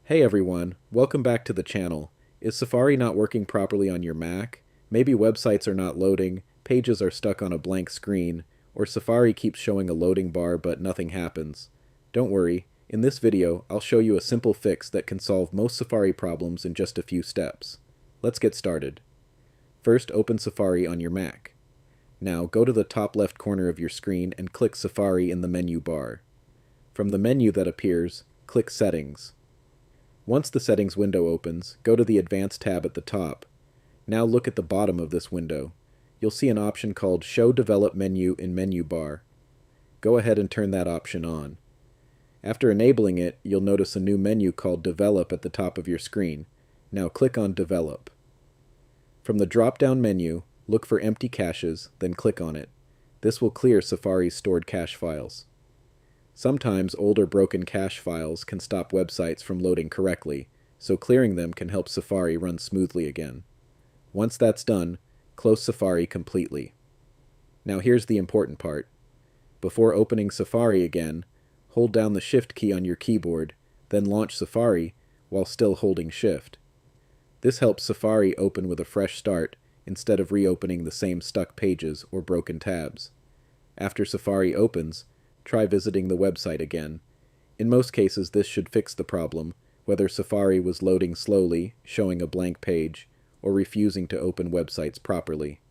Hey everyone, welcome back to the channel. Is Safari not working properly on your Mac? Maybe websites are not loading, pages are stuck on a blank screen, or Safari keeps showing a loading bar but nothing happens. Don't worry, in this video I'll show you a simple fix that can solve most Safari problems in just a few steps. Let's get started. First, open Safari on your Mac. Now go to the top left corner of your screen and click Safari in the menu bar. From the menu that appears, click Settings. Once the Settings window opens, go to the Advanced tab at the top. Now look at the bottom of this window. You'll see an option called Show Develop Menu in Menu Bar. Go ahead and turn that option on. After enabling it, you'll notice a new menu called Develop at the top of your screen. Now click on Develop. From the drop-down menu, look for Empty Caches, then click on it. This will clear Safari's stored cache files. Sometimes old or broken cache files can stop websites from loading correctly, so clearing them can help Safari run smoothly again. Once that's done, close Safari completely. Now here's the important part. Before opening Safari again, hold down the Shift key on your keyboard, then launch Safari while still holding Shift. This helps Safari open with a fresh start instead of reopening the same stuck pages or broken tabs. After Safari opens, try visiting the website again. In most cases, this should fix the problem, whether Safari was loading slowly, showing a blank page, or refusing to open websites properly.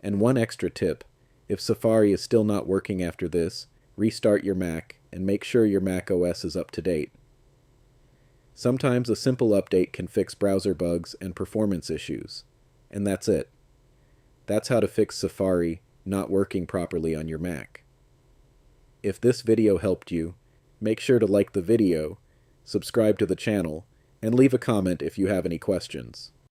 And one extra tip, if Safari is still not working after this, restart your Mac and make sure your Mac OS is up to date. Sometimes a simple update can fix browser bugs and performance issues. And that's it. That's how to fix Safari not working properly on your Mac. If this video helped you, make sure to like the video, subscribe to the channel, and leave a comment if you have any questions.